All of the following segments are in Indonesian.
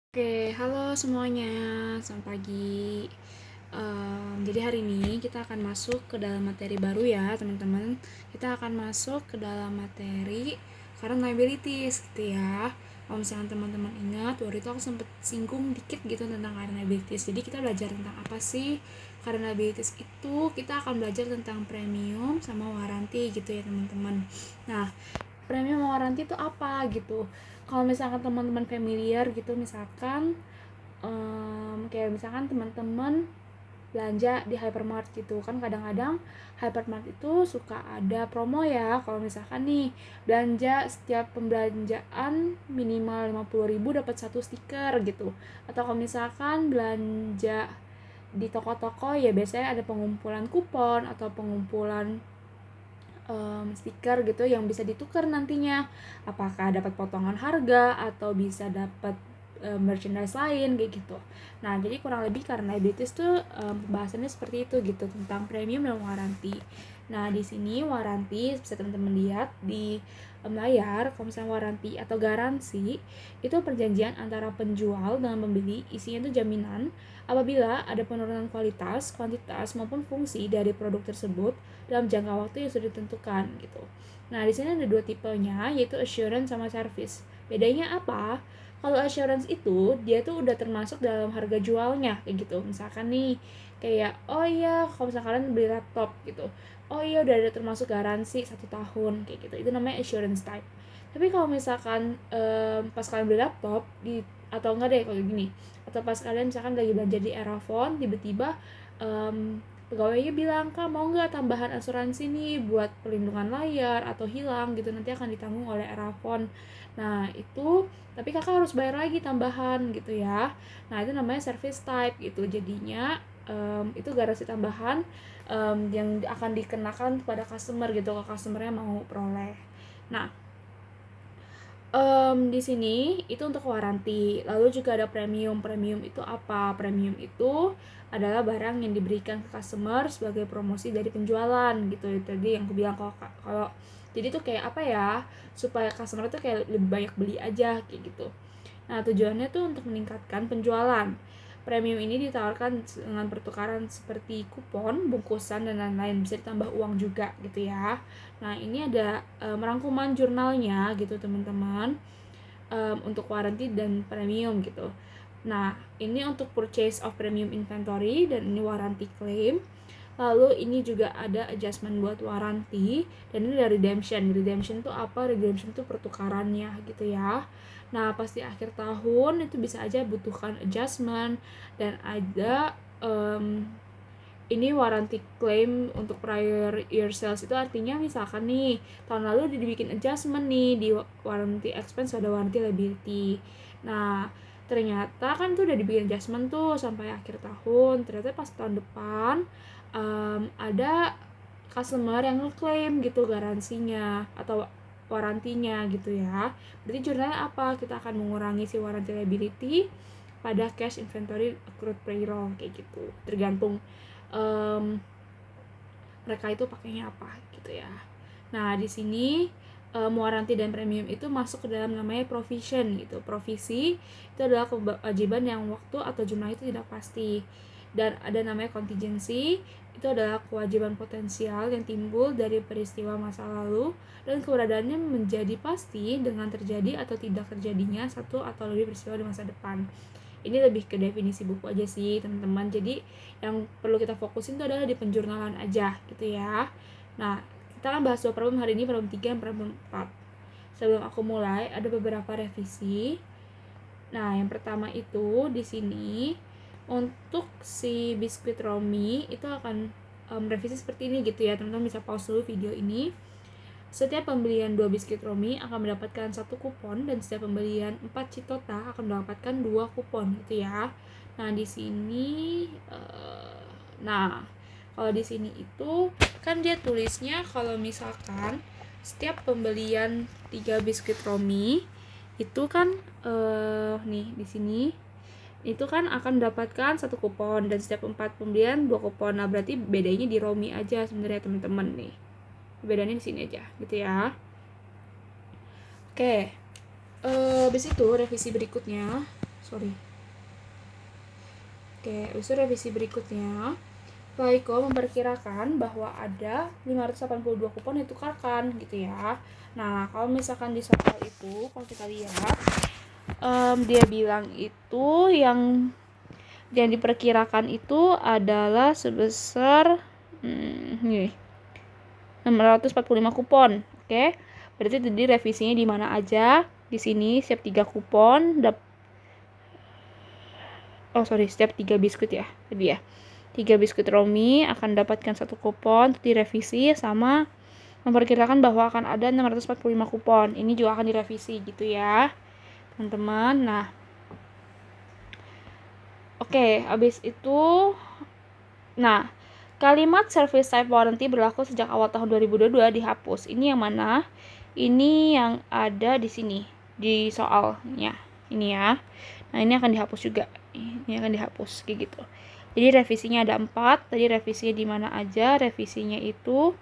Oke, halo semuanya, selamat pagi. Jadi hari ini kita akan masuk ke dalam materi baru ya teman-teman. Kita akan masuk ke dalam materi current liabilities gitu ya. Kalau misalnya teman-teman ingat, waktu itu aku sempat singgung dikit gitu tentang current liabilities. Jadi kita belajar tentang apa sih current liabilities itu? Kita akan belajar tentang premium sama waranti gitu ya teman-teman. Nah, premium warranty itu apa gitu. Kalau misalkan teman-teman familiar gitu, misalkan kayak misalkan teman-teman belanja di hypermart gitu kan, kadang-kadang hypermart itu suka ada promo ya. Kalau misalkan nih belanja, setiap pembelanjaan minimal 50.000 dapat satu stiker gitu. Atau kalau misalkan belanja di toko-toko ya biasanya ada pengumpulan kupon atau pengumpulan stiker gitu yang bisa ditukar nantinya, apakah dapat potongan harga atau bisa dapat merchandise lain kayak gitu. Nah, jadi kurang lebih karena liabilities tuh pembahasannya seperti itu gitu, tentang premium dan waranti. Nah, di sini waranti bisa teman-teman lihat di layar. Kalau misalnya waranti atau garansi itu perjanjian antara penjual dengan pembeli, isinya itu jaminan apabila ada penurunan kualitas, kuantitas maupun fungsi dari produk tersebut dalam jangka waktu yang sudah ditentukan gitu. Nah, di sini ada dua tipenya, yaitu assurance sama service. Bedanya apa? Kalau assurance itu dia tuh udah termasuk dalam harga jualnya kayak gitu. Misalkan nih kayak oh iya, kalau misalkan kalian beli laptop gitu, oh iya udah ada termasuk garansi 1 tahun kayak gitu. Itu namanya assurance type. Tapi kalau misalkan pas kalian beli laptop atau enggak deh kalau gini, atau pas kalian misalkan lagi belanja di Erafone, tiba-tiba pegawainya bilang, kak mau nggak tambahan asuransi nih buat pelindungan layar atau hilang gitu, nanti akan ditanggung oleh Erafone. Nah itu, tapi kakak harus bayar lagi tambahan gitu ya. Nah itu namanya service type gitu. Jadinya itu garansi tambahan yang akan dikenakan kepada customer gitu, kalau customernya mau peroleh. Nah, di sini itu untuk waranti. Lalu juga ada premium. Premium itu apa? Premium itu adalah barang yang diberikan ke customer sebagai promosi dari penjualan gitu. Tadi yang aku bilang, kalau jadi tuh kayak apa ya? Supaya customer tuh kayak lebih banyak beli aja kayak gitu. Nah, tujuannya tuh untuk meningkatkan penjualan. Premium ini ditawarkan dengan pertukaran seperti kupon, bungkusan, dan lain-lain. Bisa ditambah uang juga gitu ya. Nah, ini ada merangkuman jurnalnya gitu teman-teman, untuk warranty dan premium gitu. Nah, ini untuk purchase of premium inventory dan ini warranty claim. Lalu ini juga ada adjustment buat warranty, dan ini ada redemption. Redemption tuh apa? Redemption tuh pertukarannya gitu ya. Nah, pasti akhir tahun itu bisa aja butuhkan adjustment, dan ada ini warranty claim untuk prior year sales. Itu artinya misalkan nih tahun lalu dibikin adjustment nih di warranty expense, ada warranty liability. Nah, ternyata kan tuh udah dibikin adjustment tuh sampai akhir tahun, ternyata pas tahun depan ada customer yang ngeklaim gitu garansinya atau warantinya gitu ya. Berarti jurnalnya apa? Kita akan mengurangi si warranty liability pada cash inventory accrued payroll kayak gitu. Tergantung mereka itu pakainya apa gitu ya. Nah, di sini warranty dan premium itu masuk ke dalam namanya provision gitu. Provisi itu adalah kewajiban yang waktu atau jumlah itu tidak pasti. Dan ada namanya contingency, itu adalah kewajiban potensial yang timbul dari peristiwa masa lalu dan keberadaannya menjadi pasti dengan terjadi atau tidak terjadinya satu atau lebih peristiwa di masa depan. Ini lebih ke definisi buku aja sih teman-teman. Jadi yang perlu kita fokusin itu adalah di penjurnalan aja gitu ya. Nah, kita kan bahas dua problem hari ini, problem 3 dan problem 4. Sebelum aku mulai, ada beberapa revisi. Nah, yang pertama itu di sini untuk si biskuit Romi itu akan revisi seperti ini gitu ya. Teman-teman bisa pause dulu video ini. Setiap pembelian 2 biskuit Romi akan mendapatkan 1 kupon, dan setiap pembelian 4 Citota akan mendapatkan 2 kupon gitu ya. Nah, di sini nah, kalau di sini itu kan dia tulisnya kalau misalkan setiap pembelian 3 biskuit Romi itu kan nih di sini itu kan akan mendapatkan 1 kupon, dan setiap 4 pembelian 2 kupon. Nah, berarti bedanya di Romi aja sebenarnya teman-teman nih. Bedanya di sini aja gitu ya. Oke. Habis itu revisi berikutnya. Oke, usul revisi berikutnya. Flyco memperkirakan bahwa ada 582 kupon ditukarkan gitu ya. Nah, kalau misalkan di soal itu, kalau kita lihat, dia bilang itu yang diperkirakan itu adalah sebesar 645 kupon. Oke. Berarti tadi revisinya di mana aja? Di sini setiap 3 kupon setiap 3 biskuit ya. Tadi ya. 3 biskuit Romi akan dapatkan 1 kupon direvisi sama memperkirakan bahwa akan ada 645 kupon. Ini juga akan direvisi gitu ya, teman-teman. Nah, oke, habis itu kalimat service type warranty berlaku sejak awal tahun 2022 dihapus. Ini yang mana? Ini yang ada di sini di soalnya. Ini ya. Nah, ini akan dihapus juga. Ini akan dihapus kayak gitu. Jadi revisinya ada 4. Tadi revisinya di mana aja? Revisinya itu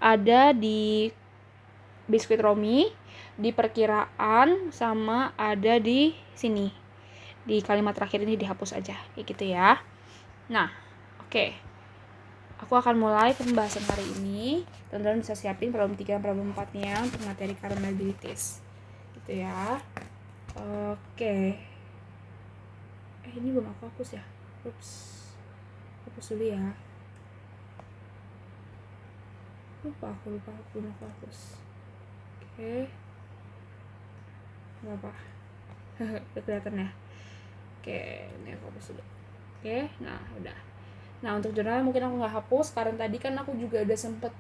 ada di biskuit Romi, di perkiraan, sama ada di sini. Di kalimat terakhir ini dihapus aja, kayak gitu ya. Nah, oke. Aku akan mulai pembahasan hari ini. Teman-teman bisa siapin problem 3 dan problem 4-nya untuk materi current liabilities. Gitu ya. Oke. Ini belum aku hapus ya. Ups. Hapus dulu ya. Lupa aku belum aku hapus. Oke. Gak apa. Udah kelihatan ya. Oke, ini aku hapus dulu. Oke, nah udah. Nah, untuk jurnal mungkin aku nggak hapus karena tadi kan aku juga udah sempet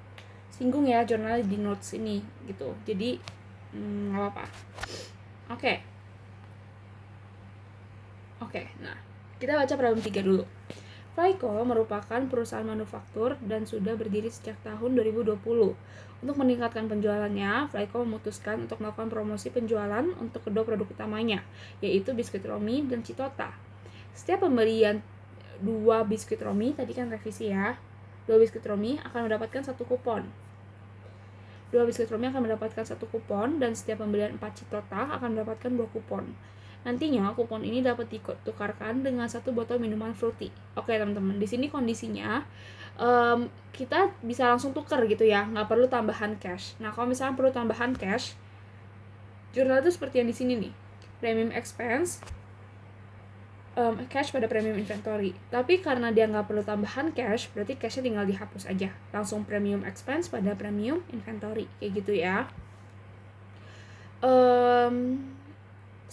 singgung ya jurnal di notes ini gitu. Jadi nggak apa-apa. Oke, nah kita baca problem 3 dulu. Flyco merupakan perusahaan manufaktur dan sudah berdiri sejak tahun 2020. Untuk meningkatkan penjualannya, Flyco memutuskan untuk melakukan promosi penjualan untuk kedua produk utamanya, yaitu biskuit Romi dan Citota. Setiap pembelian 2 biskuit Romi, tadi kan revisi ya, 2 biskuit Romi akan mendapatkan 1 kupon. 2 biskuit Romi akan mendapatkan 1 kupon, dan setiap pembelian 4 Citota akan mendapatkan 2 kupon. Nantinya kupon ini dapat ditukarkan dengan 1 botol minuman fruity. Oke teman-teman, di sini kondisinya kita bisa langsung tuker gitu ya, nggak perlu tambahan cash. Nah, kalau misalnya perlu tambahan cash, jurnal itu seperti yang di sini nih, premium expense, cash pada premium inventory. Tapi karena dia nggak perlu tambahan cash, berarti cashnya tinggal dihapus aja, langsung premium expense pada premium inventory, kayak gitu ya.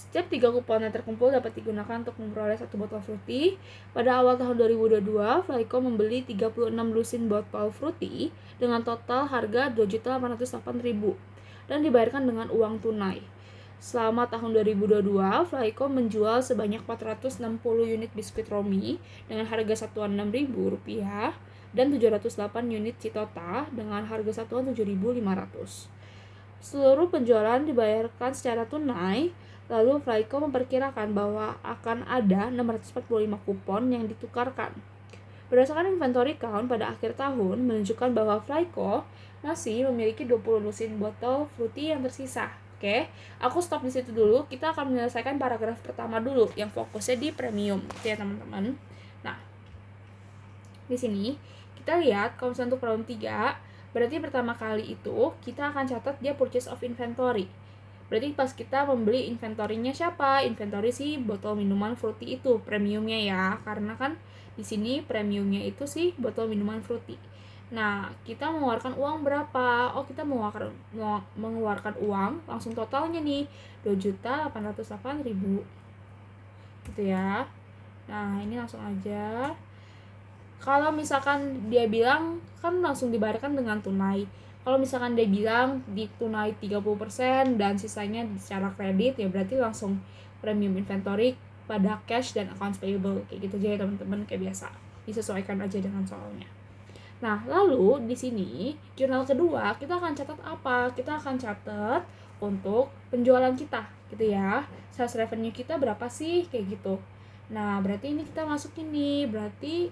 Setiap 3 kupon yang terkumpul dapat digunakan untuk memperoleh 1 botol fruity. Pada awal tahun 2022, Flyco membeli 36 lusin botol fruity dengan total harga 2.808.000 dan dibayarkan dengan uang tunai. Selama tahun 2022, Flyco menjual sebanyak 460 unit biskuit Romi dengan harga satuan Rp6.000 dan 708 unit Citota dengan harga satuan Rp7.500. Seluruh penjualan dibayarkan secara tunai. Lalu Flyco memperkirakan bahwa akan ada 645 kupon yang ditukarkan. Berdasarkan inventory count pada akhir tahun menunjukkan bahwa Flyco masih memiliki 20 lusin botol fruity yang tersisa. Oke, aku stop di situ dulu. Kita akan menyelesaikan paragraf pertama dulu yang fokusnya di premium, gitu ya teman-teman. Nah, di sini kita lihat kalau misalnya untuk problem 3, berarti pertama kali itu kita akan catat dia purchase of inventory. Berarti pas kita membeli inventorinya siapa? Inventory si botol minuman fruity itu, premiumnya ya. Karena kan di sini premiumnya itu sih botol minuman fruity. Nah, kita mengeluarkan uang berapa? Oh, kita mengeluarkan uang langsung totalnya nih, 2.808.000. Gitu ya. Nah, ini langsung aja. Kalau misalkan dia bilang kan langsung dibayarkan dengan tunai. Kalau misalkan dia bilang ditunai 30% dan sisanya secara kredit, ya berarti langsung premium inventory pada cash dan accounts payable, kayak gitu aja ya teman-teman, kayak biasa. Disesuaikan aja dengan soalnya. Nah, lalu di sini jurnal kedua kita akan catat apa? Kita akan catat untuk penjualan kita, gitu ya. Sales revenue kita berapa sih, kayak gitu. Nah, berarti ini kita masukin nih, berarti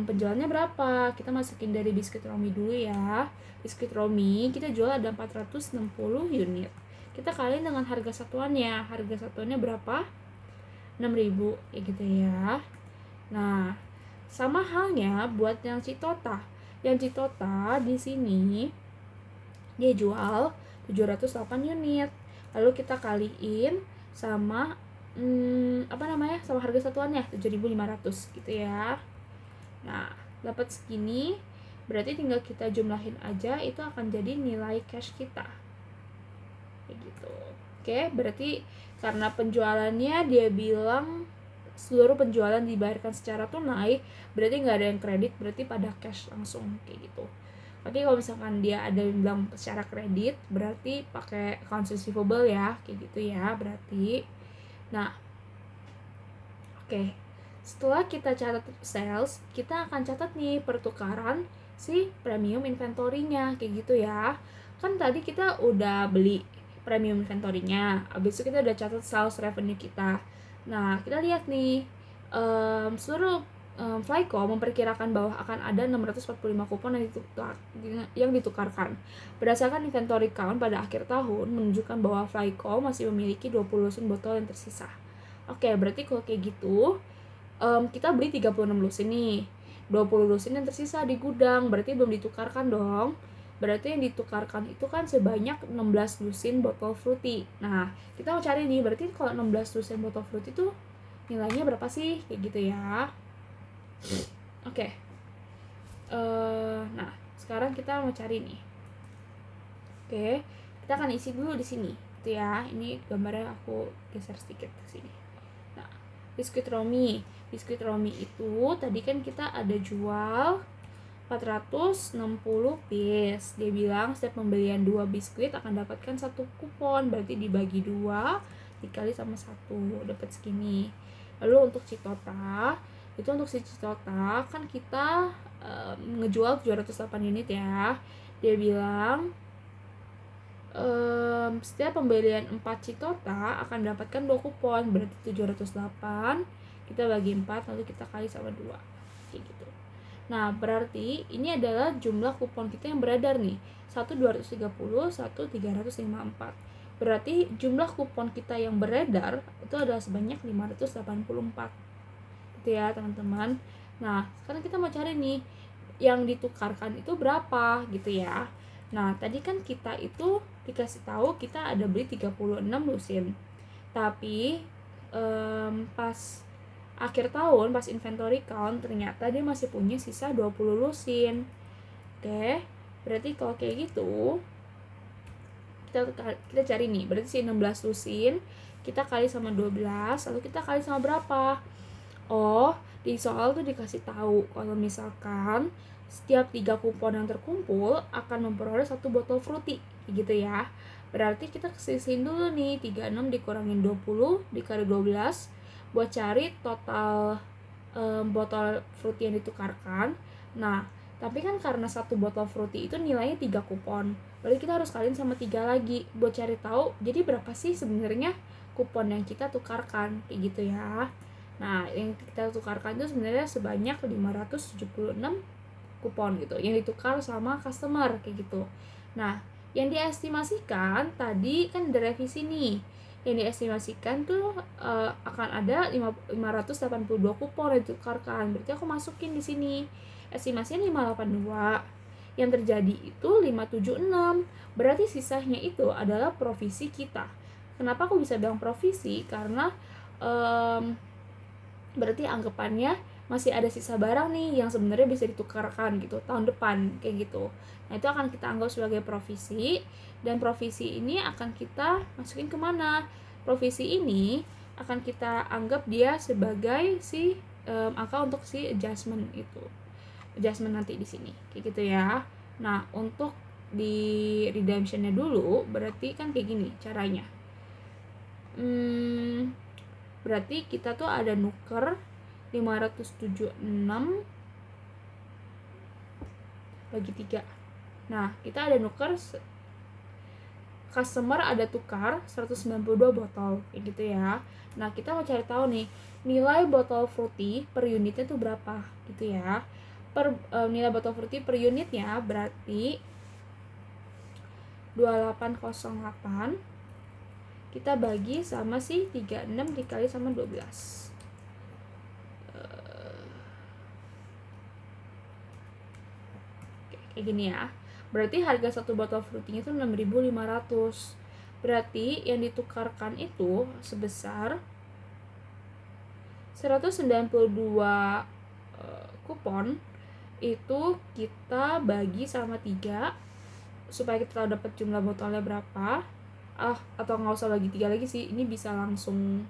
penjualannya berapa? Kita masukin dari biskuit Romi dulu ya. Biskuit Romi kita jual ada 460 unit. Kita kaliin dengan harga satuannya. Harga satuannya berapa? 6.000 kayak gitu ya. Nah, sama halnya buat yang Citota. Yang Citota di sini dia jual 708 unit. Lalu kita kaliin sama sama harga satuannya 7.500 gitu ya. Nah, dapat segini, berarti tinggal kita jumlahin aja, itu akan jadi nilai cash kita. Kayak gitu. Oke, berarti karena penjualannya dia bilang seluruh penjualan dibayarkan secara tunai, berarti nggak ada yang kredit, berarti pada cash langsung kayak gitu. Tapi kalau misalkan dia ada yang bilang secara kredit, berarti pakai accounts receivable ya, kayak gitu ya berarti. Nah, oke. Setelah kita catat sales, kita akan catat nih pertukaran si premium inventory-nya kayak gitu ya. Kan tadi kita udah beli premium inventory-nya, habis itu kita udah catat sales revenue kita. Nah, kita lihat nih seluruh Flyco memperkirakan bahwa akan ada 645 kupon yang ditukarkan. Berdasarkan inventory count pada akhir tahun menunjukkan bahwa Flyco masih memiliki 20 lusin botol yang tersisa. Oke, berarti kalau kayak gitu kita beli 36 lusin nih. 20 lusin yang tersisa di gudang, berarti belum ditukarkan dong. Berarti yang ditukarkan itu kan sebanyak 16 lusin botol fruity. Nah, kita mau cari nih, berarti kalau 16 lusin botol fruity itu nilainya berapa sih? Kayak gitu ya. Oke. Nah, sekarang kita mau cari nih. Oke, kita akan isi dulu di sini. Itu ya. Ini gambarnya aku geser sedikit ke sini. Nah, biskuit Romi. Biskuit Romi itu tadi kan kita ada jual 460 piece. Dia bilang setiap pembelian 2 biskuit akan dapatkan 1 kupon. Berarti dibagi 2 dikali sama 1 dapat segini. Lalu untuk Citota, itu untuk si Citota kan kita ngejual 708 unit ya. Dia bilang setiap pembelian 4 Citota akan mendapatkan 2 kupon, berarti 708 kita bagi 4 lalu kita kali sama 2 kayak gitu. Nah, berarti ini adalah jumlah kupon kita yang beredar nih. 1 230, 1 354. Berarti jumlah kupon kita yang beredar itu adalah sebanyak 584. Gitu ya, teman-teman. Nah, sekarang kita mau cari nih yang ditukarkan itu berapa gitu ya. Nah, tadi kan kita itu dikasih tahu kita ada beli 36 lusin. Tapi pas akhir tahun, pas inventory count, ternyata dia masih punya sisa 20 lusin. Oke, berarti kalau kayak gitu kita cari nih, berarti si 16 lusin kita kali sama 12, lalu kita kali sama berapa? Oh, di soal tuh dikasih tahu kalau misalkan setiap 3 kupon yang terkumpul akan memperoleh 1 botol fruity gitu ya. Berarti kita sisihin dulu nih 36 dikurangin 20 dikali 12 buat cari total botol fruity yang ditukarkan. Nah, tapi kan karena 1 botol fruity itu nilainya 3 kupon, berarti kita harus kaliin sama 3 lagi buat cari tahu jadi berapa sih sebenarnya kupon yang kita tukarkan kayak gitu ya. Nah, yang kita tukarkan itu sebenarnya sebanyak 576 kupon gitu yang ditukar sama customer kayak gitu. Nah, yang diestimasikan tadi kan ada revisi nih. Yang diestimasikan tuh akan ada 582 kupon yang ditukarkan. Berarti aku masukin di sini. Estimasinya 582. Yang terjadi itu 576. Berarti sisanya itu adalah provisi kita. Kenapa aku bisa bilang provisi? Karena berarti anggapannya masih ada sisa barang nih yang sebenarnya bisa ditukarkan gitu tahun depan kayak gitu. Nah, itu akan kita anggap sebagai provisi, dan provisi ini akan kita masukin kemana? Provisi ini akan kita anggap dia sebagai si angka untuk si adjustment itu. Adjustment nanti di sini kayak gitu ya. Nah, untuk di redemptionnya dulu berarti kan kayak gini caranya. Berarti kita tuh ada nuker 576 bagi 3. Nah, kita ada nuker customer ada tukar 192 botol kayak gitu ya. Nah, kita mau cari tahu nih nilai botol fruity per unitnya tuh berapa gitu ya. Nilai botol fruity per unitnya berarti 2808 kita bagi sama si 36 dikali sama 12. Kayak gini ya. Berarti harga satu botol fruiting itu 6.500. Berarti yang ditukarkan itu sebesar 192 kupon. Itu kita bagi sama 3 supaya kita tahu dapat jumlah botolnya berapa. Atau nggak usah bagi 3 lagi sih, ini bisa langsung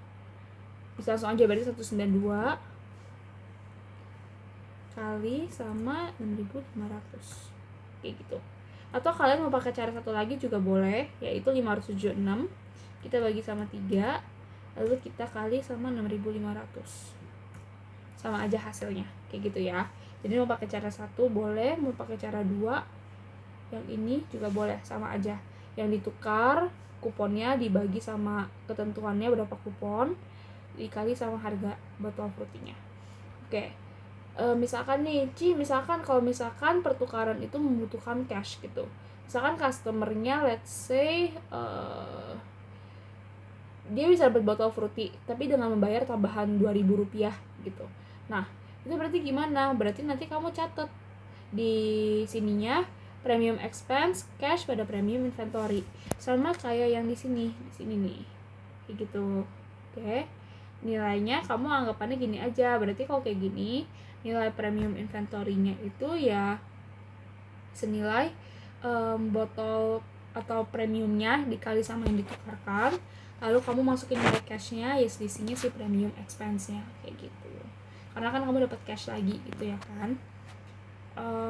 aja. Berarti 192 kali sama 6.500 kayak gitu. Atau kalian mau pakai cara satu lagi juga boleh, yaitu 576 kita bagi sama 3 lalu kita kali sama 6.500, sama aja hasilnya kayak gitu ya. Jadi mau pakai cara satu boleh, mau pakai cara 2 yang ini juga boleh, sama aja. Yang ditukar kuponnya dibagi sama ketentuannya berapa kupon dikali sama harga botol fruitingnya. Oke. Misalkan nih, misalkan kalau misalkan pertukaran itu membutuhkan cash gitu. Misalkan customernya let's say dia bisa dapat botol fruity tapi dengan membayar tambahan 2.000 rupiah gitu. Nah, itu berarti gimana? Berarti nanti kamu catat di sininya premium expense cash pada premium inventory. Sama kayak yang di sini nih. Kayak gitu. Oke. Nilainya kamu anggapannya gini aja. Berarti kalau kayak gini, nilai premium inventory-nya itu ya senilai botol atau premiumnya dikali sama yang ditukarkan, lalu kamu masukin nilai cash-nya, ya selisihnya si premium expense-nya kayak gitu. Karena kan kamu dapat cash lagi gitu ya kan.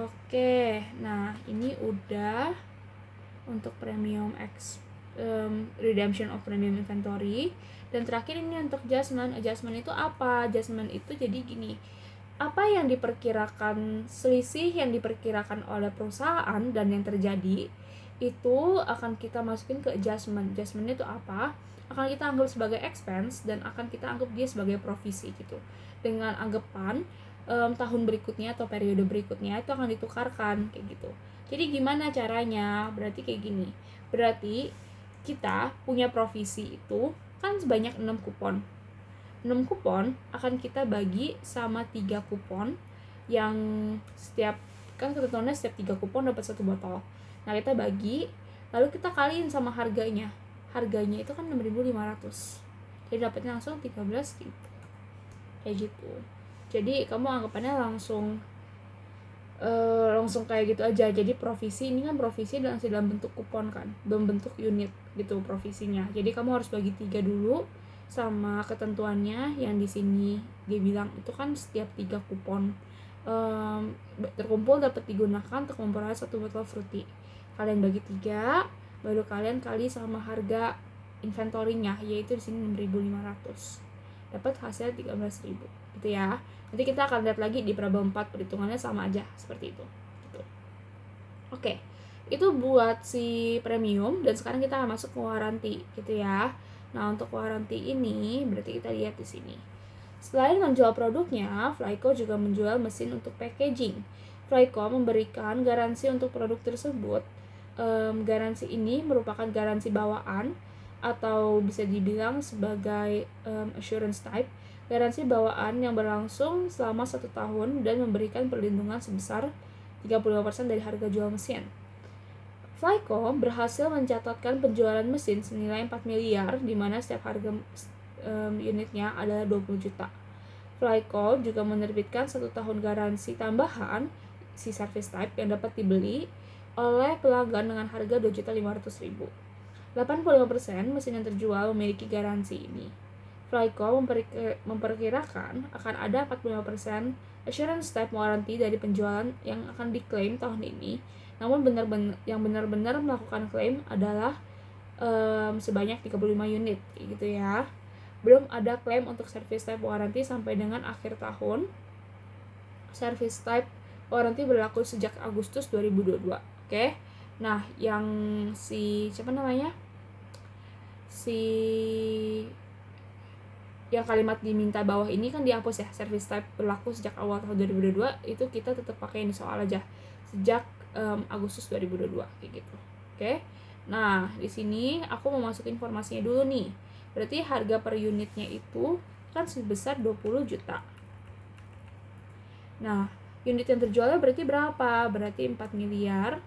Oke, nah ini udah untuk premium redemption of premium inventory. Dan terakhir ini untuk adjustment itu apa? Adjustment itu jadi gini, apa yang diperkirakan, selisih yang diperkirakan oleh perusahaan dan yang terjadi itu akan kita masukin ke adjustment. Adjustmentnya itu apa? Akan kita anggap sebagai expense dan akan kita anggap dia sebagai provisi gitu, dengan anggapan tahun berikutnya atau periode berikutnya itu akan ditukarkan kayak gitu. Jadi gimana caranya? Berarti kayak gini, berarti kita punya provisi itu kan sebanyak 6 kupon. 6 kupon akan kita bagi sama 3 kupon yang setiap, kan ketentuannya setiap 3 kupon dapat 1 botol. Nah, kita bagi, lalu kita kaliin sama harganya. Harganya itu kan 6.500. Jadi dapatnya langsung 13.000. Kayak gitu. Jadi kamu anggapannya langsung kayak gitu aja. Jadi provisi ini kan provisi dalam bentuk kupon kan, dalam bentuk unit gitu provisinya. Jadi kamu harus bagi 3 dulu sama ketentuannya yang di sini dia bilang itu kan setiap 3 kupon terkumpul dapat digunakan untuk memperoleh 1 botol fruity. Kalian bagi 3, baru kalian kali sama harga inventory-nya, yaitu di sini 6.500. Dapat hasil 13.000 gitu ya. Nanti kita akan lihat lagi di problem 4 perhitungannya sama aja seperti itu gitu. Oke. Itu buat si premium, dan sekarang kita akan masuk ke warranty gitu ya. Nah, untuk warranty ini berarti kita lihat di sini. Selain menjual produknya, Flyco juga menjual mesin untuk packaging. Flyco memberikan garansi untuk produk tersebut. Garansi ini merupakan garansi bawaan atau bisa dibilang sebagai assurance type. Garansi bawaan yang berlangsung selama 1 tahun dan memberikan perlindungan sebesar 35% dari harga jual mesin. Flyco berhasil mencatatkan penjualan mesin senilai 4 miliar, di mana setiap harga unitnya adalah 20 juta. Flyco juga menerbitkan 1 tahun garansi tambahan si service type yang dapat dibeli oleh pelanggan dengan harga 2.500.000. 85% mesin yang terjual memiliki garansi ini. Flyco memperkirakan akan ada 45% assurance type warranty dari penjualan yang akan diklaim tahun ini. Namun yang benar-benar melakukan klaim adalah sebanyak 35 unit gitu ya. Belum ada klaim untuk service type warranty sampai dengan akhir tahun. Service type warranty berlaku sejak Agustus 2022. Oke. Nah, yang yang kalimat diminta bawah ini kan dihapus ya. Service type berlaku sejak awal tahun 2022, itu kita tetap pakai ini soal aja. Sejak Agustus 2022 kayak gitu. Oke. Nah, di sini aku mau masukin informasinya dulu nih. Berarti harga per unitnya itu kan sebesar 20 juta. Nah, unit yang terjualnya berarti berapa? Berarti 4 miliar.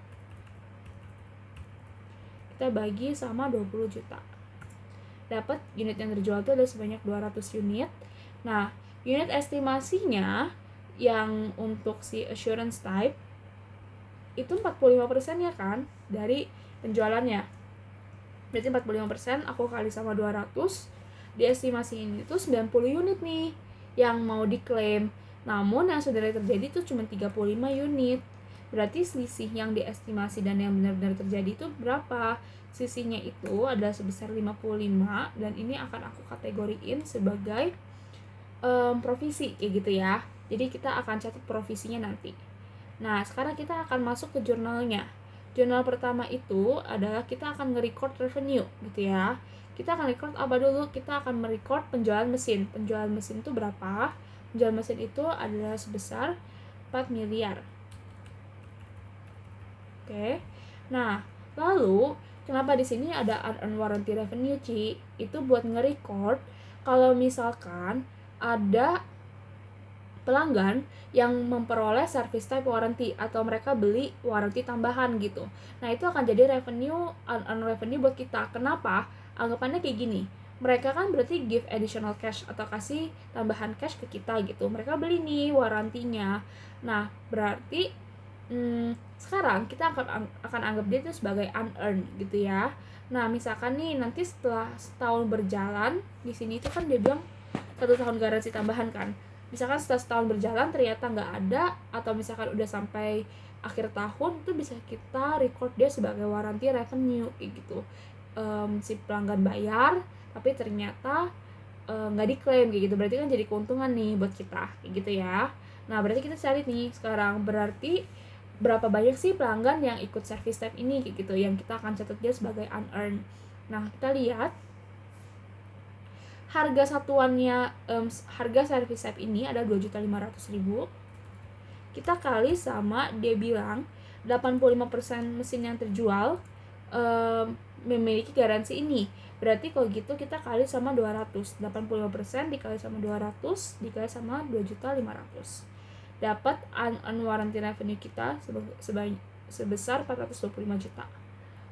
Kita bagi sama 20 juta. Dapat unit yang terjual itu ada sebanyak 200 unit. Nah, unit estimasinya yang untuk si assurance type itu 45% ya kan dari penjualannya. Berarti 45% aku kali sama 200, diestimasiin itu 90 unit nih yang mau diklaim. Namun yang sebenarnya terjadi itu cuma 35 unit. Berarti selisih yang diestimasi dan yang benar-benar terjadi itu berapa? Sisinya itu adalah sebesar 55 dan ini akan aku kategoriin sebagai provisi kayak gitu ya. Jadi kita akan catat provisinya nanti. Nah, sekarang kita akan masuk ke jurnalnya. Jurnal pertama itu adalah kita akan nge-record revenue gitu ya. Kita akan record apa dulu? Kita akan merecord penjualan mesin. Penjualan mesin itu berapa? Penjualan mesin itu adalah sebesar 4 miliar. Oke. Nah, lalu kenapa di sini ada unearned warranty revenue, Ci? Itu buat nge-record kalau misalkan ada pelanggan yang memperoleh service type warranty atau mereka beli warranty tambahan gitu. Nah, itu akan jadi revenue, unearned revenue buat kita. Kenapa? Anggapannya kayak gini. Mereka kan berarti give additional cash atau kasih tambahan cash ke kita gitu. Mereka beli nih warantinya. Nah, berarti sekarang kita akan anggap dia itu sebagai unearned gitu ya. Nah, misalkan nih nanti setelah setahun berjalan, di sini itu kan dia bilang 1 tahun garansi tambahan kan. Misalkan setelah setahun berjalan ternyata nggak ada, atau misalkan udah sampai akhir tahun, itu bisa kita record dia sebagai warranty revenue kayak gitu. Si pelanggan bayar tapi ternyata nggak diklaim kayak gitu, berarti kan jadi keuntungan nih buat kita kayak gitu ya. Nah, berarti kita cari nih sekarang, berarti berapa banyak sih pelanggan yang ikut service type ini kayak gitu, yang kita akan catat dia sebagai unearned. Nah, kita lihat harga satuannya, harga service type ini ada 2.500.000. Kita kali sama, dia bilang 85% mesin yang terjual memiliki garansi ini. Berarti kalau gitu kita kali sama 200. 85% dikali sama 200 dikali sama 2.500.000. Dapat unearned warranty revenue kita sebesar 425 juta.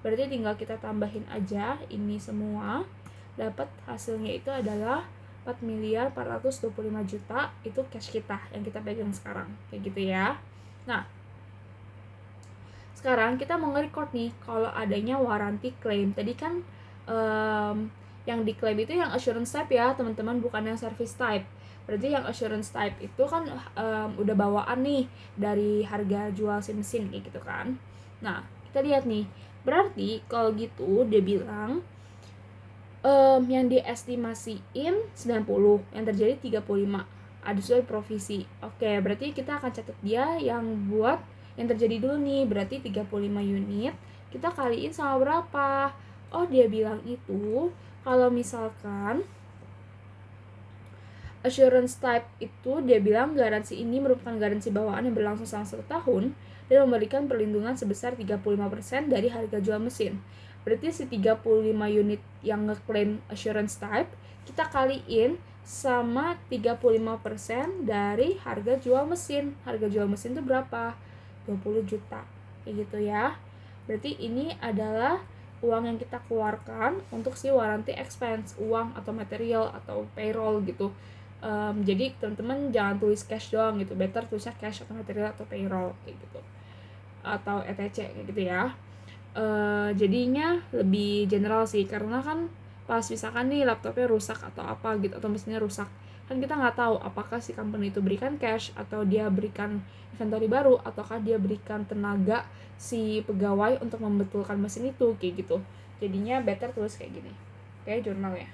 Berarti tinggal kita tambahin aja ini semua. Dapat hasilnya itu adalah 4.425 juta, itu cash kita yang kita pegang sekarang kayak gitu ya. Nah, sekarang kita mau nge-record nih kalau adanya warranty claim. Tadi kan yang diklaim itu yang assurance type ya teman-teman, bukan yang service type. Berarti yang assurance type itu kan udah bawaan nih dari harga jual si mesin kayak gitu kan. Nah, kita lihat nih, berarti kalau gitu dia bilang yang diestimasiin 90, yang terjadi 35, ada sesuai provisi. Oke, berarti kita akan catat dia yang buat yang terjadi dulu nih, berarti 35 unit, kita kaliin sama berapa? Oh, dia bilang itu kalau misalkan assurance type itu, dia bilang garansi ini merupakan garansi bawaan yang berlangsung selama 1 tahun dan memberikan perlindungan sebesar 35% dari harga jual mesin. Berarti si 35 unit yang ngeklaim assurance type, kita kaliin sama 35% dari harga jual mesin. Harga jual mesin itu berapa? 20 juta. Kayak gitu ya. Berarti ini adalah uang yang kita keluarkan untuk si warranty expense, uang atau material atau payroll gitu. Jadi teman-teman jangan tulis cash doang gitu, better tulisnya cash atau material atau payroll kayak gitu, atau ETC kayak gitu ya. Jadinya lebih general sih, karena kan pas misalkan nih laptopnya rusak atau apa gitu, atau mesinnya rusak, kan kita nggak tahu apakah si company itu berikan cash atau dia berikan inventory baru, ataukah dia berikan tenaga si pegawai untuk membetulkan mesin itu kayak gitu. Jadinya better tulis kayak gini, kayak jurnal ya.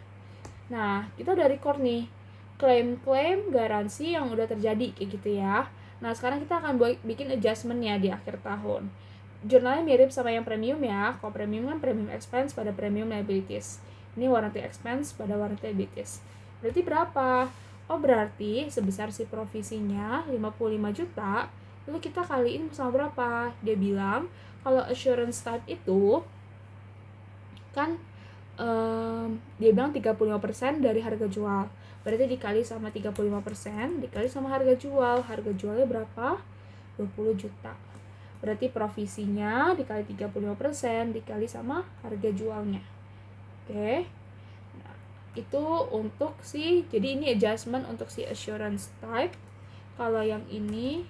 Nah, kita udah record nih klaim-klaim garansi yang udah terjadi kayak gitu ya. Nah, sekarang kita akan bikin adjustment-nya di akhir tahun. Jurnalnya mirip sama yang premium ya. Kalau premium kan premium expense pada premium liabilities. Ini warranty expense pada warranty liabilities. Berarti berapa? Oh, berarti sebesar si provisinya 55 juta. Lalu kita kaliin sama berapa? Dia bilang kalau assurance type itu kan dia bilang 35% dari harga jual, berarti dikali sama 35% dikali sama harga jual. Harga jualnya berapa? 20 juta. Berarti provisinya dikali 35% dikali sama harga jualnya. Oke. Nah, itu untuk jadi ini adjustment untuk si assurance type. Kalau yang ini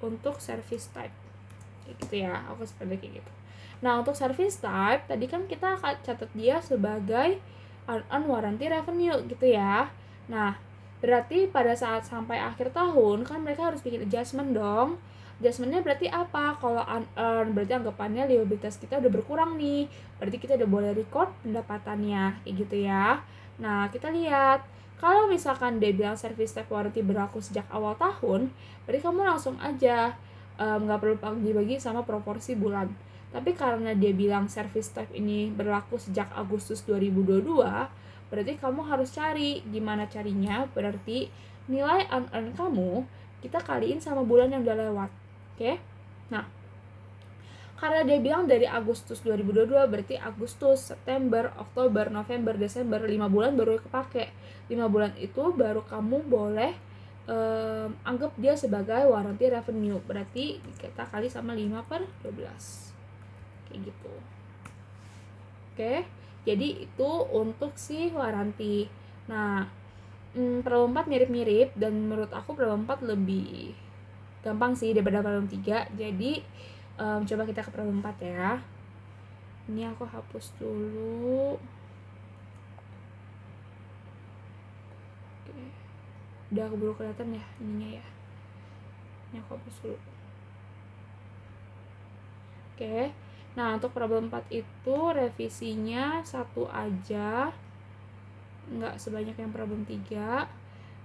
untuk service type. Kayak gitu ya, aku seperti kayak gitu. Nah, untuk service type tadi kan kita catat dia sebagai unearned warranty revenue gitu ya. Nah, berarti pada saat sampai akhir tahun kan mereka harus bikin adjustment dong. Adjustmentnya berarti apa? Kalau unearned berarti anggapannya liabilitas kita udah berkurang nih. Berarti kita udah boleh record pendapatannya kayak gitu ya. Nah, kita lihat kalau misalkan dia bilang service type warranty berlaku sejak awal tahun, berarti kamu langsung aja nggak perlu dibagi sama proporsi bulan. Tapi karena dia bilang service type ini berlaku sejak Agustus 2022, berarti kamu harus cari gimana carinya. Berarti nilai unearned kamu kita kaliin sama bulan yang udah lewat. Oke? Nah, karena dia bilang dari Agustus 2022, berarti Agustus, September, Oktober, November, Desember, 5 bulan baru kepake. 5 bulan itu baru kamu boleh anggap dia sebagai warranty revenue. Berarti kita kali sama 5/12 kayak gitu. Oke, jadi itu untuk si warranty. Nah, problem 4 mirip-mirip, dan menurut aku problem 4 lebih gampang sih daripada problem 3. Jadi coba kita ke problem 4 ya. Ini aku hapus dulu. Oke. Udah keburu kelihatan ya ininya ya. Ini aku hapus dulu. Oke. Nah, untuk problem 4 itu revisinya 1 aja. Nggak sebanyak yang problem 3.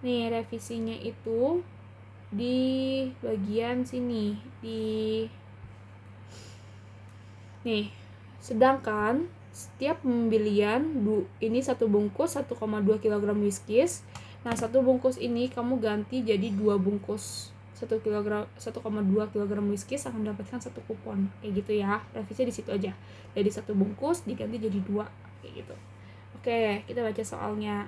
Nih, revisinya itu di bagian sini. Nih, sedangkan setiap pembelian ini 1 bungkus 1,2 kg whiskies. Nah, 1 bungkus ini kamu ganti jadi 2 bungkus 1,2 kg whiskies akan mendapatkan 1 kupon. Kayak gitu ya. Revisi di situ aja. Jadi 1 bungkus diganti jadi 2 kayak gitu. Oke, kita baca soalnya.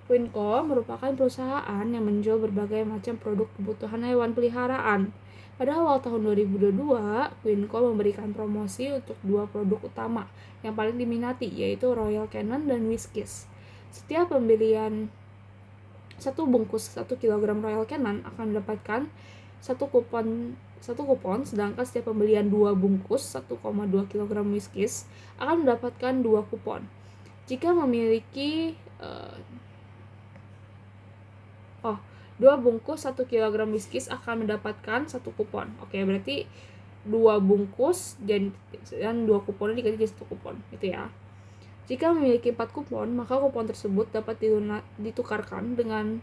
Queenco merupakan perusahaan yang menjual berbagai macam produk kebutuhan hewan peliharaan. Pada awal tahun 2022, Queenco memberikan promosi untuk 2 produk utama yang paling diminati, yaitu Royal Canin dan Whiskeys. Setiap pembelian 1 bungkus 1 kg Royal Canin akan mendapatkan 1 kupon, sedangkan setiap pembelian 2 bungkus 1,2 kg Whiskeys akan mendapatkan 2 kupon. Jika memiliki 2 bungkus 1 kg whiskies akan mendapatkan 1 kupon. Oke, berarti 2 bungkus dan 2 kuponnya diganti jadi 1 kupon gitu ya. Jika memiliki 4 kupon, maka kupon tersebut dapat ditukarkan dengan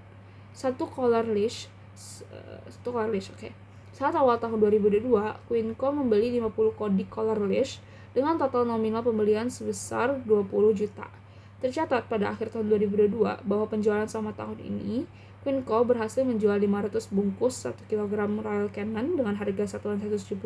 1 collar leash. Oke. Saat awal tahun 2022, Queenco membeli 50 kodi collar leash dengan total nominal pembelian sebesar 20 juta. Tercatat pada akhir tahun 2022 bahwa penjualan selama tahun ini Queenco berhasil menjual 500 bungkus 1 kg Royal Canin dengan harga satuan 170.000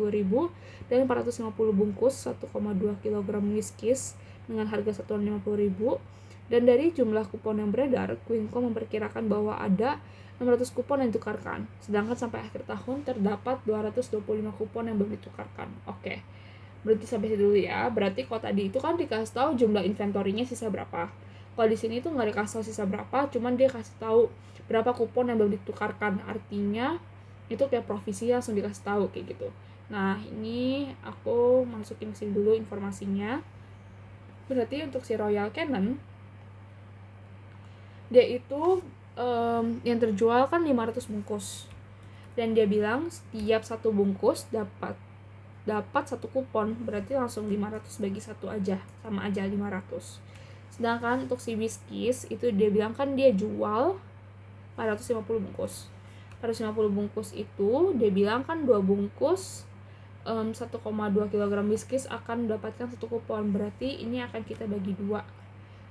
dan 450 bungkus 1,2 kg whiskies dengan harga satuan 50.000. Dan dari jumlah kupon yang beredar, Queenco memperkirakan bahwa ada 600 kupon yang ditukarkan, sedangkan sampai akhir tahun terdapat 225 kupon yang belum ditukarkan. Oke, berarti sampai situ dulu ya. Berarti kalau tadi itu kan dikasih tahu jumlah inventorinya sisa berapa. Kalau di sini tuh nggak dikasih tahu sisa berapa, cuman dia kasih tahu berapa kupon yang belum ditukarkan. Artinya itu kayak provisi langsung dikasih tahu kayak gitu. Nah, ini aku masukin sini dulu informasinya. Berarti untuk si Royal Canin, dia itu yang terjual kan 500 bungkus. Dan dia bilang setiap 1 bungkus dapat 1 kupon, berarti langsung 500 bagi 1 aja, sama aja 500. Sedangkan untuk si whiskies itu dia bilang kan dia jual 450 bungkus. 450 bungkus itu dia bilang kan 2 bungkus 1,2 kg whiskies akan mendapatkan 1 kupon. Berarti ini akan kita bagi 2.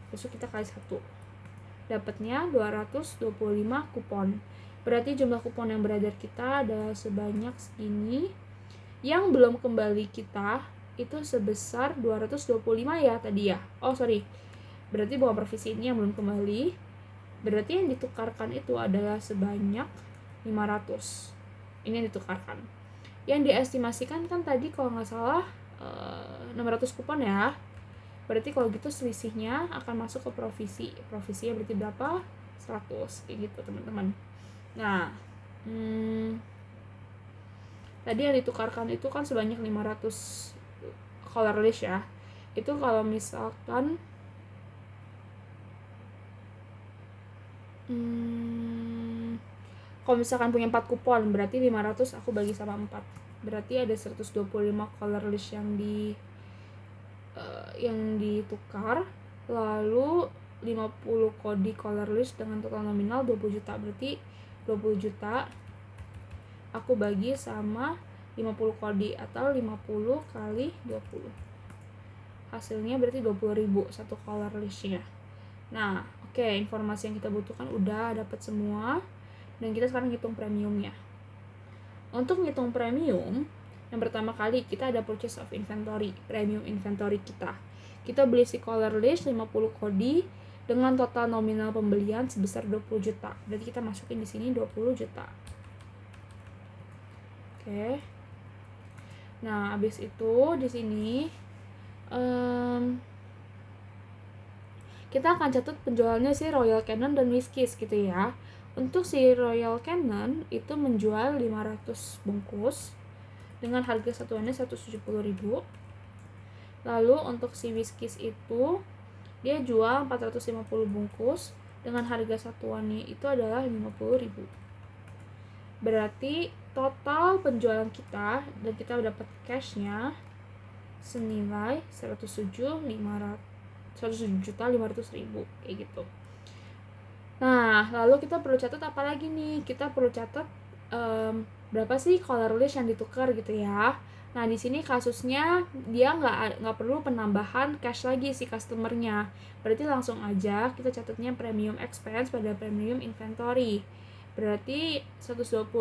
Besok kita kali 1. Dapatnya 225 kupon. Berarti jumlah kupon yang beredar kita ada sebanyak segini. Yang belum kembali kita itu sebesar 225 ya tadi ya. Oh sorry, berarti bukan provisi ini yang belum kembali. Berarti yang ditukarkan itu adalah sebanyak 500. Ini yang ditukarkan. Yang diestimasikan kan tadi kalau nggak salah 600 kupon ya. Berarti kalau gitu selisihnya akan masuk ke provisi. Provisinya berarti berapa? 100 kayak gitu teman-teman. Nah, tadi yang ditukarkan itu kan sebanyak 500 color list ya. Itu kalau misalkan punya 4 kupon, berarti 500 aku bagi sama 4. Berarti ada 125 color list yang ditukar. Lalu 50 kode color list dengan total nominal 20 juta. Berarti 20 juta aku bagi sama 50 kode atau 50 kali 20. Hasilnya berarti 20.000 satu color listnya. Nah, oke, informasi yang kita butuhkan udah dapat semua. Dan kita sekarang hitung premiumnya. Untuk ngitung premium, yang pertama kali kita ada purchase of inventory, premium inventory kita. Kita beli si color list 50 kode dengan total nominal pembelian sebesar 20 juta. Berarti kita masukin di sini 20 juta. Oke. Nah, habis itu di sini kita akan catat penjualannya si Royal Canin dan Whiskeys gitu ya. Untuk si Royal Canin itu menjual 500 bungkus dengan harga satuannya 170.000. Lalu untuk si Whiskeys itu dia jual 450 bungkus dengan harga satuannya itu adalah 50.000. Berarti total penjualan kita dan kita dapat cashnya senilai 107.500.000 kayak gitu. Nah, lalu kita perlu catat apa lagi nih? Kita perlu catat berapa sih color list yang ditukar gitu ya. Nah, di sini kasusnya dia nggak perlu penambahan cash lagi si customernya. Berarti langsung aja kita catatnya premium expense pada premium inventory. Berarti 125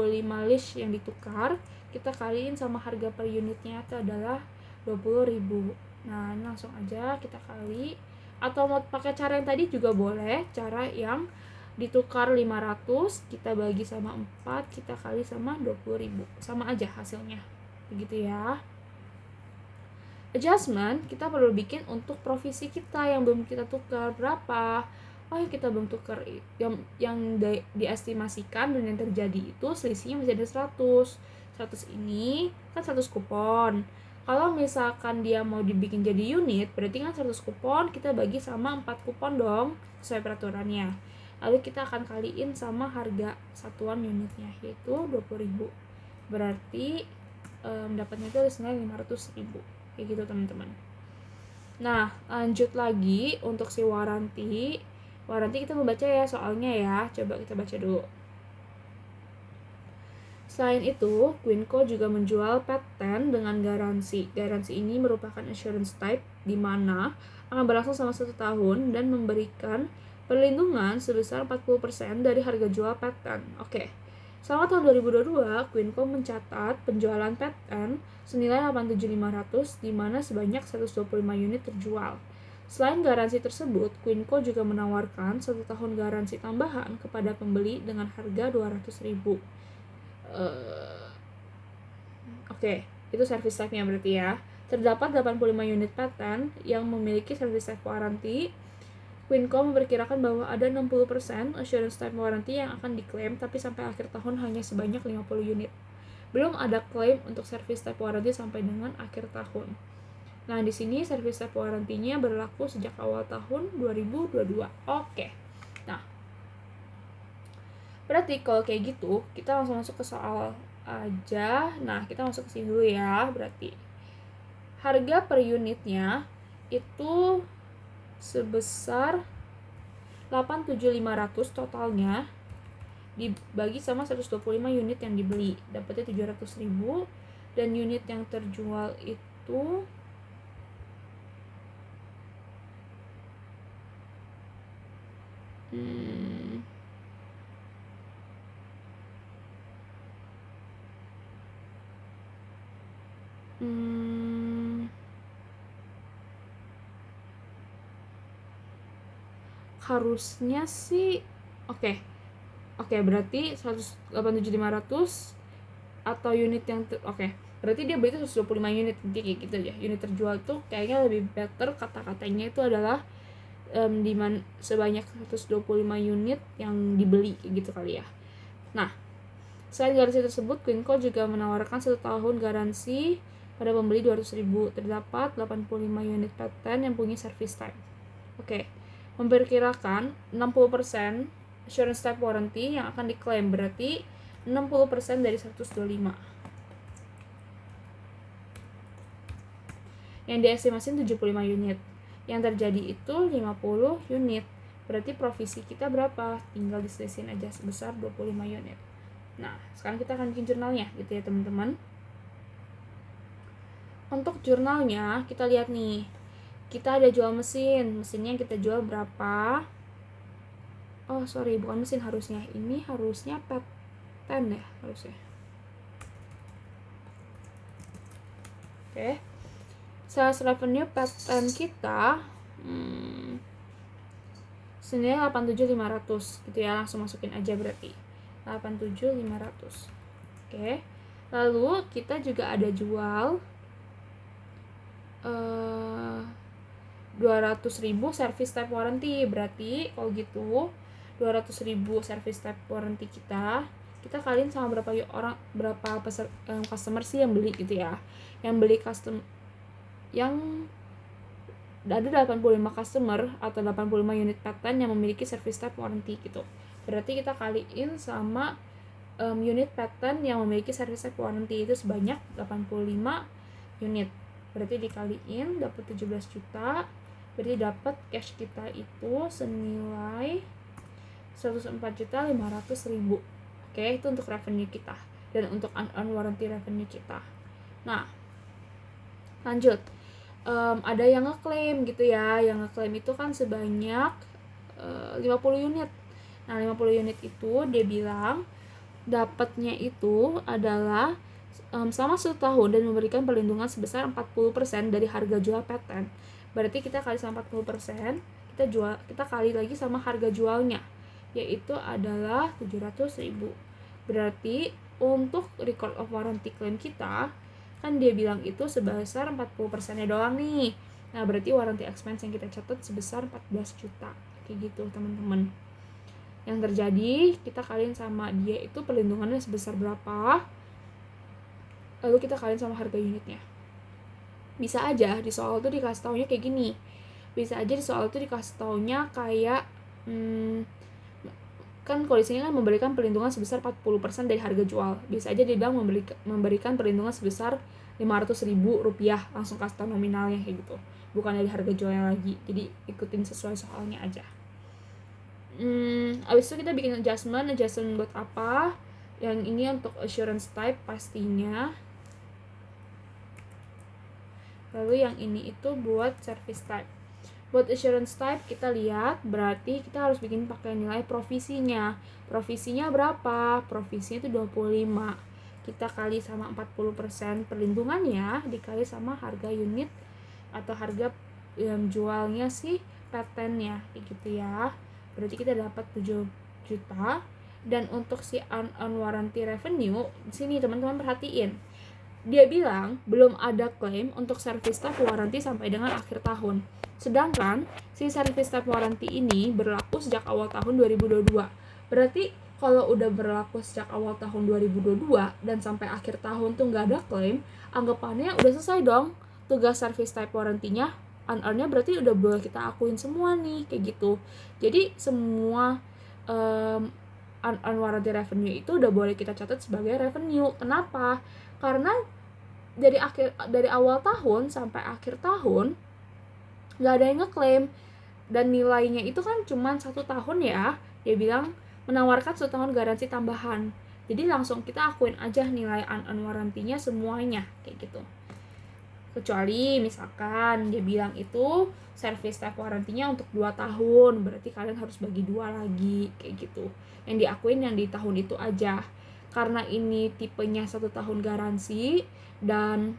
list yang ditukar, kita kaliin sama harga per unitnya itu adalah 20.000. Nah, ini langsung aja kita kali. Atau mau pakai cara yang tadi juga boleh, cara yang ditukar 500, kita bagi sama 4, kita kali sama 20.000. Sama aja hasilnya. Begitu ya. Adjustment kita perlu bikin untuk provisi kita yang belum kita tukar berapa. Oh, yang kita belum tukar yang diestimasikan dan yang terjadi itu selisihnya masih ada 100. 100 ini kan 100 kupon. Kalau misalkan dia mau dibikin jadi unit, berarti kan 100 kupon kita bagi sama 4 kupon dong, sesuai peraturannya. Lalu kita akan kaliin sama harga satuan unitnya, yaitu 20.000. Berarti dapatnya itu senilai 500.000. Kayak gitu teman-teman. Nah, lanjut lagi untuk si waranti. Waranti kita membaca ya soalnya ya. Coba kita baca dulu. Selain itu, Quinco juga menjual patent dengan garansi. Garansi ini merupakan insurance type di mana akan berlangsung selama 1 tahun dan memberikan perlindungan sebesar 40% dari harga jual patent. Oke. Selama tahun 2022, Quinco mencatat penjualan patent senilai 87.500 di mana sebanyak 125 unit terjual. Selain garansi tersebut, Quinco juga menawarkan 1 tahun garansi tambahan kepada pembeli dengan harga 200.000. Oke, itu service type-nya berarti ya. Terdapat 85 unit patent yang memiliki service type warranty. Quinco memperkirakan bahwa ada 60% assurance type warranty yang akan diklaim, tapi sampai akhir tahun hanya sebanyak 50 unit. Belum ada klaim untuk service type warranty sampai dengan akhir tahun. Nah, di sini service type warranty-nya berlaku sejak awal tahun 2022. Oke. Nah, berarti kalau kayak gitu, kita langsung masuk ke soal aja. Nah, kita masuk ke sini dulu ya. Berarti harga per unitnya itu sebesar 87.500 totalnya dibagi sama 125 unit yang dibeli, dapatnya 700.000. Dan unit yang terjual itu harusnya sih oke, berarti 187.500 atau unit yang oke, berarti dia beli itu 125 unit, kayak gitu aja. Unit terjual tuh kayaknya lebih better, kata-katanya itu adalah sebanyak 125 unit yang dibeli, kayak gitu kali ya. Nah, selain garansi tersebut, Quinco juga menawarkan 1 tahun garansi pada pembeli 200.000. Terdapat 85 unit paten yang punya service time. Oke, memperkirakan 60% assurance type warranty yang akan diklaim, berarti 60% dari 125. Yang diestimasi 75 unit. Yang terjadi itu 50 unit. Berarti provisi kita berapa? Tinggal diselesain aja, sebesar 25 unit. Nah, sekarang kita akan bikin jurnalnya gitu ya teman-teman. Untuk jurnalnya kita lihat nih, kita ada jual mesinnya kita jual berapa? Oh sorry, bukan mesin harusnya, ini harusnya paten ya harusnya. Oke, sales revenue paten kita senilai 87.500 gitu ya, langsung masukin aja berarti 87.500. Oke, lalu kita juga ada jual 200.000 service type warranty. Berarti kalau gitu 200.000 service type warranty kita kalian sama berapa customer sih yang beli gitu ya. Yang beli yang ada 85 customer atau 85 unit paten yang memiliki service type warranty gitu. Berarti kita kaliin sama unit paten yang memiliki service type warranty itu sebanyak 85 unit. Berarti dikaliin dapat 17 juta. Berarti dapat cash kita itu senilai 104.500.000. Oke, itu untuk revenue kita dan untuk unearned warranty revenue kita. Nah, lanjut. Ada yang ngeklaim gitu ya. Yang ngeklaim itu kan sebanyak 50 unit. Nah, 50 unit itu dia bilang dapatnya itu adalah selama 1 tahun dan memberikan perlindungan sebesar 40% dari harga jual paten. Berarti kita kali sama 40%, kita kali lagi sama harga jualnya, yaitu adalah 700.000. Berarti untuk record of warranty claim kita, kan dia bilang itu sebesar 40%-nya doang nih. Nah, berarti warranty expense yang kita catat sebesar 14 juta. Kayak gitu, teman-teman. Yang terjadi, kita kalian sama dia itu perlindungannya sebesar berapa, lalu kita kalian sama harga unitnya. Bisa aja di soal tuh dikasih taunya kayak gini. Bisa aja di soal tuh dikasih taunya kayak kan kalau di sini kan memberikan perlindungan sebesar 40% dari harga jual. Bisa aja dia bilang memberikan perlindungan sebesar 500.000 rupiah, langsung kasih tau nominalnya kayak gitu. Bukan dari harga jualnya lagi. Jadi ikutin sesuai soalnya aja. Abis itu kita bikin adjustment buat apa? Yang ini untuk assurance type pastinya. Lalu yang ini itu buat service type. Buat assurance type kita lihat berarti kita harus bikin pakai nilai provisinya. Provisinya berapa? Provisinya itu 25. Kita kali sama 40% perlindungannya dikali sama harga unit atau harga yang jualnya sih patennya kayak gitu ya. Berarti kita dapat 7 juta. Dan untuk si unearned warranty revenue, di sini teman-teman perhatiin. Dia bilang belum ada klaim untuk service type warranty sampai dengan akhir tahun. Sedangkan si service type warranty ini berlaku sejak awal tahun 2022. Berarti kalau udah berlaku sejak awal tahun 2022 dan sampai akhir tahun tuh nggak ada klaim, anggapannya udah selesai dong tugas service type warranty-nya. Unearned-nya berarti udah boleh kita akuin semua nih, kayak gitu. Jadi semua unearned warranty revenue itu udah boleh kita catat sebagai revenue. Kenapa? Karena dari awal tahun sampai akhir tahun nggak ada yang ngeklaim, dan nilainya itu kan cuma 1 tahun ya. Dia bilang menawarkan 1 tahun garansi tambahan, jadi langsung kita akuin aja nilai unearned warranty-nya semuanya kayak gitu. Kecuali misalkan dia bilang itu service type warranty-nya untuk 2 tahun, berarti kalian harus bagi 2 lagi kayak gitu. Yang diakuin yang di tahun itu aja. Karena ini tipenya 1 tahun garansi dan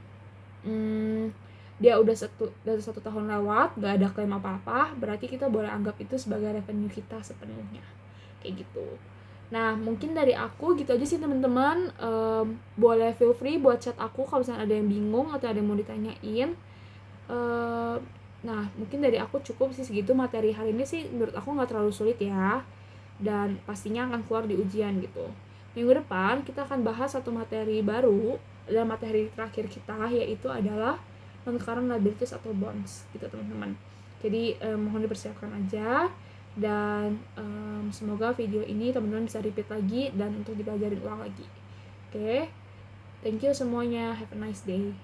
dia udah satu tahun lewat gak ada klaim apa-apa, berarti kita boleh anggap itu sebagai revenue kita sepenuhnya, kayak gitu. Nah mungkin dari aku gitu aja sih teman-teman. Boleh feel free buat chat aku kalau misalnya ada yang bingung atau ada yang mau ditanyain. Nah mungkin dari aku cukup sih segitu. Materi hari ini sih menurut aku nggak terlalu sulit ya, dan pastinya akan keluar di ujian gitu. Minggu depan kita akan bahas satu materi baru dan materi terakhir kita, yaitu adalah non-current liabilities atau bonds gitu teman-teman. Jadi mohon dipersiapkan aja, dan semoga video ini teman-teman bisa repeat lagi dan untuk dipelajarin ulang lagi. Oke, thank you semuanya, have a nice day.